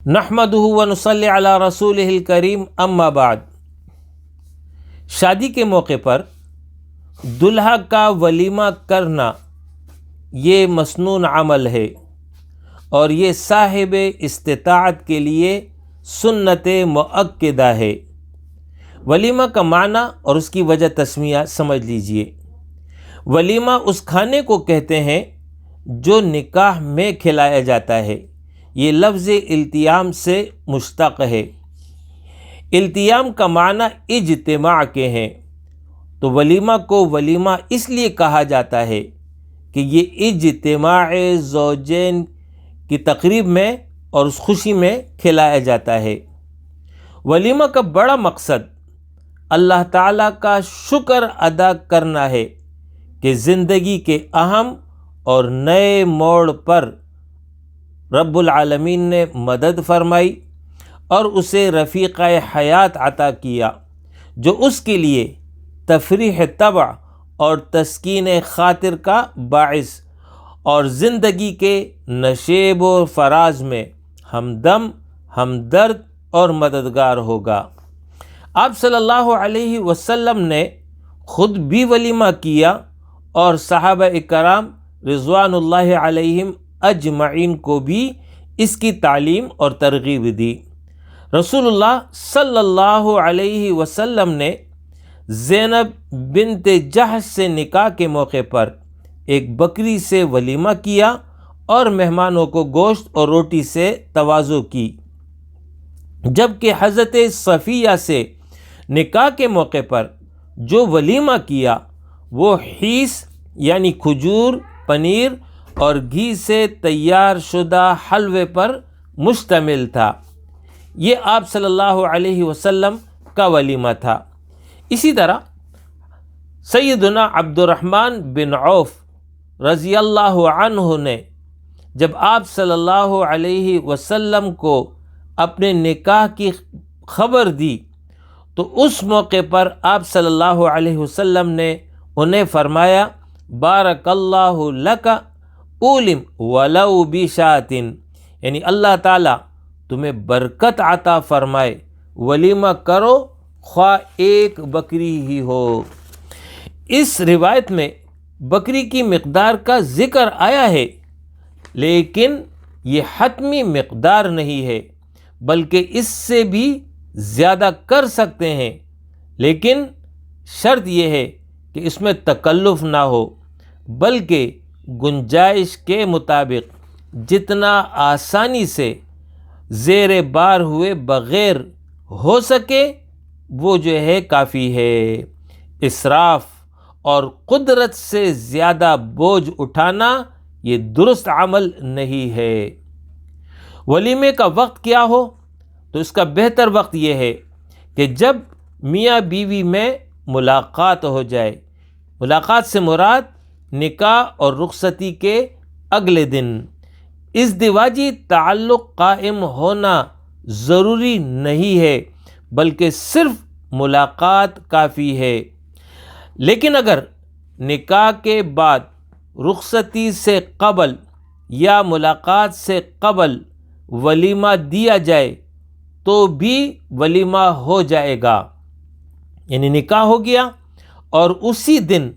نحمدہ و نصلی علی رسولہ الکریم، اما بعد۔ شادی کے موقع پر دلہا کا ولیمہ کرنا یہ مسنون عمل ہے اور یہ صاحب استطاعت کے لیے سنت مؤکدہ ہے۔ ولیمہ کا معنی اور اس کی وجہ تسمیہ سمجھ لیجئے۔ ولیمہ اس کھانے کو کہتے ہیں جو نکاح میں کھلایا جاتا ہے۔ یہ لفظ التیام سے مشتق ہے۔ التیام کا معنی اجتماع کے ہیں، تو ولیمہ کو ولیمہ اس لیے کہا جاتا ہے کہ یہ اجتماع زوجین کی تقریب میں اور اس خوشی میں کھلایا جاتا ہے۔ ولیمہ کا بڑا مقصد اللہ تعالیٰ کا شکر ادا کرنا ہے کہ زندگی کے اہم اور نئے موڑ پر رب العالمین نے مدد فرمائی اور اسے رفیقہ حیات عطا کیا جو اس کے لیے تفریح طبع اور تسکین خاطر کا باعث اور زندگی کے نشیب و فراز میں ہمدم، ہمدرد اور مددگار ہوگا۔ آپ صلی اللہ علیہ وسلم نے خود بھی ولیمہ کیا اور صحابہ اکرام رضوان اللہ علیہم اجمعین کو بھی اس کی تعلیم اور ترغیب دی۔ رسول اللہ صلی اللہ علیہ وسلم نے زینب بنت جحش سے نکاح کے موقع پر ایک بکری سے ولیمہ کیا اور مہمانوں کو گوشت اور روٹی سے تواضع کی، جبکہ حضرت صفیہ سے نکاح کے موقع پر جو ولیمہ کیا وہ حیث یعنی کھجور، پنیر اور گھی سے تیار شدہ حلوے پر مشتمل تھا۔ یہ آپ صلی اللہ علیہ وسلم کا ولیمہ تھا۔ اسی طرح سیدنا عبد الرحمن بن عوف رضی اللہ عنہ نے جب آپ صلی اللہ علیہ وسلم کو اپنے نکاح کی خبر دی تو اس موقع پر آپ صلی اللہ علیہ وسلم نے انہیں فرمایا، بارک اللہ لک اولم ولو بشاۃ، یعنی اللہ تعالیٰ تمہیں برکت عطا فرمائے، ولیمہ کرو خواہ ایک بکری ہی ہو۔ اس روایت میں بکری کی مقدار کا ذکر آیا ہے، لیکن یہ حتمی مقدار نہیں ہے، بلکہ اس سے بھی زیادہ کر سکتے ہیں، لیکن شرط یہ ہے کہ اس میں تکلف نہ ہو، بلکہ گنجائش کے مطابق جتنا آسانی سے زیر بار ہوئے بغیر ہو سکے وہ جو ہے کافی ہے۔ اسراف اور قدرت سے زیادہ بوجھ اٹھانا یہ درست عمل نہیں ہے۔ ولیمے کا وقت کیا ہو تو اس کا بہتر وقت یہ ہے کہ جب میاں بیوی میں ملاقات ہو جائے۔ ملاقات سے مراد نکاح اور رخصتی کے اگلے دن۔ ازدواجی تعلق قائم ہونا ضروری نہیں ہے، بلکہ صرف ملاقات کافی ہے۔ لیکن اگر نکاح کے بعد رخصتی سے قبل یا ملاقات سے قبل ولیمہ دیا جائے تو بھی ولیمہ ہو جائے گا، یعنی نکاح ہو گیا اور اسی دن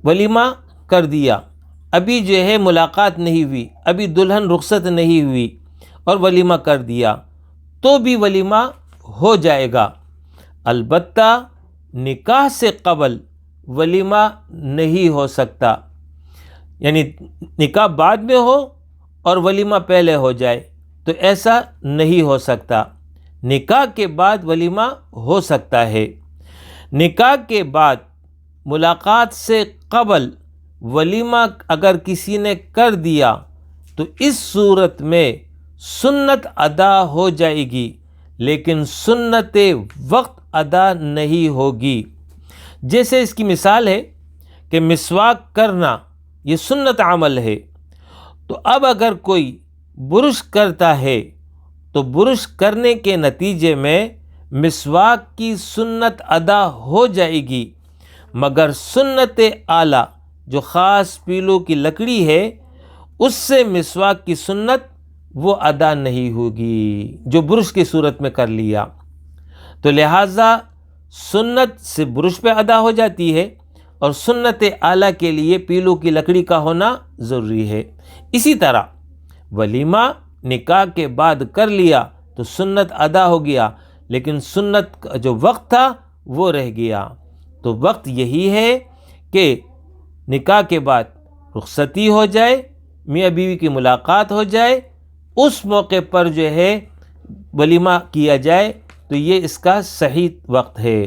ولیمہ کر دیا، ابھی جو ہے ملاقات نہیں ہوئی، ابھی دلہن رخصت نہیں ہوئی اور ولیمہ کر دیا تو بھی ولیمہ ہو جائے گا۔ البتہ نکاح سے قبل ولیمہ نہیں ہو سکتا، یعنی نکاح بعد میں ہو اور ولیمہ پہلے ہو جائے تو ایسا نہیں ہو سکتا۔ نکاح کے بعد ولیمہ ہو سکتا ہے۔ نکاح کے بعد ملاقات سے قبل ولیمہ اگر کسی نے کر دیا تو اس صورت میں سنت ادا ہو جائے گی، لیکن سنت وقت ادا نہیں ہوگی۔ جیسے اس کی مثال ہے کہ مسواک کرنا یہ سنت عمل ہے، تو اب اگر کوئی برش کرتا ہے تو برش کرنے کے نتیجے میں مسواک کی سنت ادا ہو جائے گی، مگر سنت اعلیٰ جو خاص پیلوں کی لکڑی ہے اس سے مسواک کی سنت وہ ادا نہیں ہوگی جو برش کی صورت میں کر لیا. تو لہٰذا سنت سے برش پہ ادا ہو جاتی ہے اور سنت اعلیٰ کے لیے پیلو کی لکڑی کا ہونا ضروری ہے. اسی طرح ولیمہ نکاح کے بعد کر لیا تو سنت ادا ہو گیا، لیکن سنت کا جو وقت تھا وہ رہ گیا. تو وقت یہی ہے کہ نکاح کے بعد رخصتی ہو جائے، میاں بیوی کی ملاقات ہو جائے، اس موقع پر جو ہے ولیمہ کیا جائے، تو یہ اس کا صحیح وقت ہے.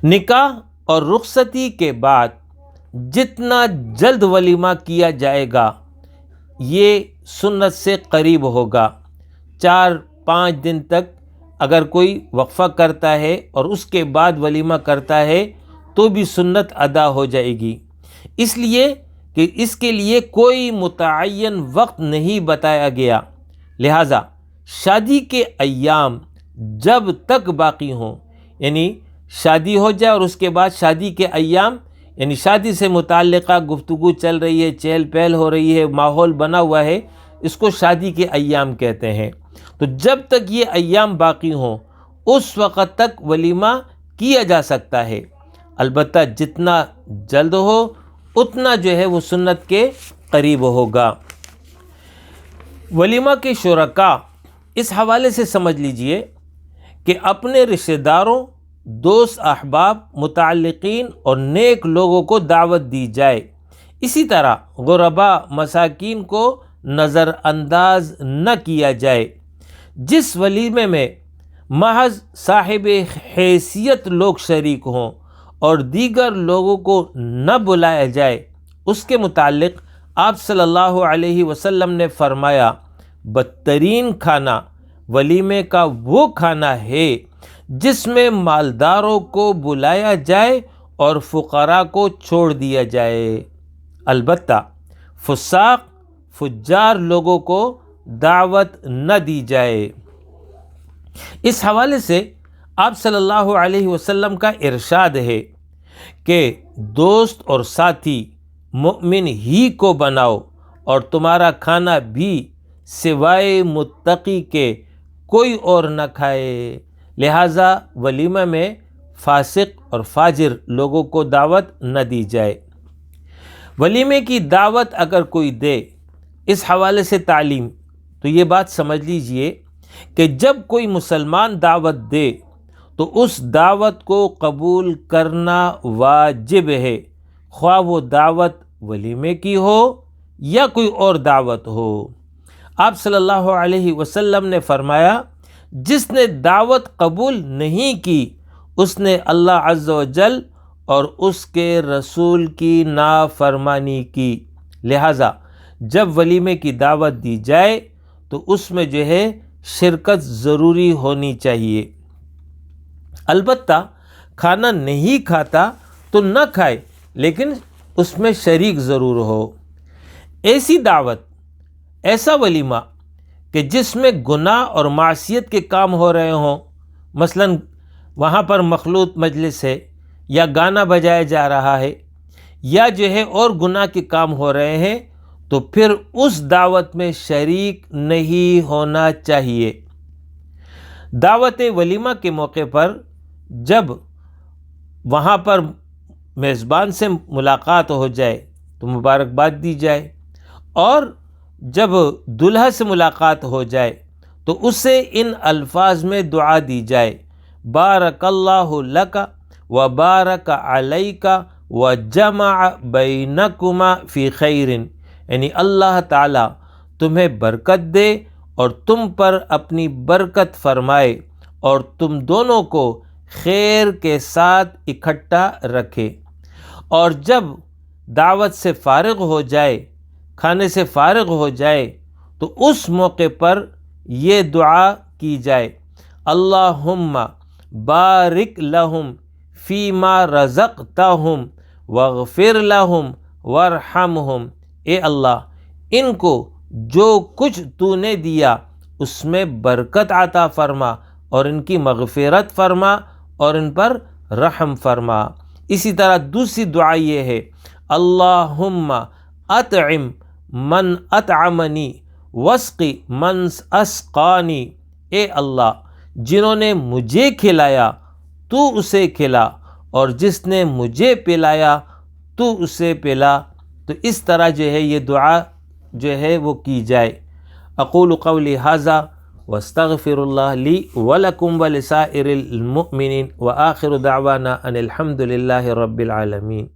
نکاح اور رخصتی کے بعد جتنا جلد ولیمہ کیا جائے گا یہ سنت سے قریب ہوگا. 4-5 دن تک اگر کوئی وقفہ کرتا ہے اور اس کے بعد ولیمہ کرتا ہے تو بھی سنت ادا ہو جائے گی، اس لیے کہ اس کے لیے کوئی متعین وقت نہیں بتایا گیا. لہٰذا شادی کے ایام جب تک باقی ہوں، یعنی شادی ہو جائے اور اس کے بعد شادی کے ایام، یعنی شادی سے متعلقہ گفتگو چل رہی ہے، چہل پہل ہو رہی ہے، ماحول بنا ہوا ہے، اس کو شادی کے ایام کہتے ہیں. تو جب تک یہ ایام باقی ہوں اس وقت تک ولیمہ کیا جا سکتا ہے. البتہ جتنا جلد ہو اتنا جو ہے وہ سنت کے قریب ہوگا. ولیمہ کے شرکاء اس حوالے سے سمجھ لیجئے کہ اپنے رشتہ داروں، دوست احباب، متعلقین اور نیک لوگوں کو دعوت دی جائے. اسی طرح غرباء، مساکین کو نظر انداز نہ کیا جائے. جس ولیمے میں محض صاحب حیثیت لوگ شریک ہوں اور دیگر لوگوں کو نہ بلایا جائے، اس کے متعلق آپ صلی اللہ علیہ وسلم نے فرمایا، بدترین کھانا ولیمے کا وہ کھانا ہے جس میں مالداروں کو بلایا جائے اور فقراء کو چھوڑ دیا جائے. البتہ فساق، فجار لوگوں کو دعوت نہ دی جائے. اس حوالے سے آپ صلی اللہ علیہ وسلم کا ارشاد ہے کہ دوست اور ساتھی مؤمن ہی کو بناؤ اور تمہارا کھانا بھی سوائے متقی کے کوئی اور نہ کھائے. لہٰذا ولیمہ میں فاسق اور فاجر لوگوں کو دعوت نہ دی جائے. ولیمے کی دعوت اگر کوئی دے، اس حوالے سے تعلیم، تو یہ بات سمجھ لیجئے کہ جب کوئی مسلمان دعوت دے تو اس دعوت کو قبول کرنا واجب ہے، خواہ وہ دعوت ولیمے کی ہو یا کوئی اور دعوت ہو. آپ صلی اللہ علیہ وسلم نے فرمایا، جس نے دعوت قبول نہیں کی اس نے اللہ عز و جل اور اس کے رسول کی نافرمانی کی. لہٰذا جب ولیمے کی دعوت دی جائے تو اس میں جو ہے شرکت ضروری ہونی چاہیے. البتہ کھانا نہیں کھاتا تو نہ کھائے، لیکن اس میں شریک ضرور ہو. ایسی دعوت، ایسا ولیمہ کہ جس میں گناہ اور معصیت کے کام ہو رہے ہوں، مثلا وہاں پر مخلوط مجلس ہے یا گانا بجایا جا رہا ہے یا جو ہے اور گناہ کے کام ہو رہے ہیں، تو پھر اس دعوت میں شریک نہیں ہونا چاہیے. دعوت ولیمہ کے موقع پر جب وہاں پر میزبان سے ملاقات ہو جائے تو مبارکباد دی جائے، اور جب دلہا سے ملاقات ہو جائے تو اسے ان الفاظ میں دعا دی جائے، بارک اللہ لک و بارک علیک و جمع بینکما فی خیر، یعنی اللہ تعالیٰ تمہیں برکت دے اور تم پر اپنی برکت فرمائے اور تم دونوں کو خیر کے ساتھ اکٹھا رکھے. اور جب دعوت سے فارغ ہو جائے، کھانے سے فارغ ہو جائے، تو اس موقع پر یہ دعا کی جائے، اللہم بارک لہم فیما رزقتہم واغفر لہم وارحمہم. اے اللہ، ان کو جو کچھ تو نے دیا اس میں برکت عطا فرما اور ان کی مغفرت فرما اور ان پر رحم فرما. اسی طرح دوسری دعا یہ ہے، اللہم اطعم من اطعمنی وسقی من اسقانی، اے اللہ جنہوں نے مجھے کھلایا تو اسے کھلا، اور جس نے مجھے پلایا تو اسے پلا۔ تو اس طرح جو ہے یہ دعا جو ہے وہ کی جائے۔ اقول قولی ھذا واستغفر اللہ لی ولکم ولسائر المؤمنین وآخر دعوانا ان الحمد للہ رب العالمین۔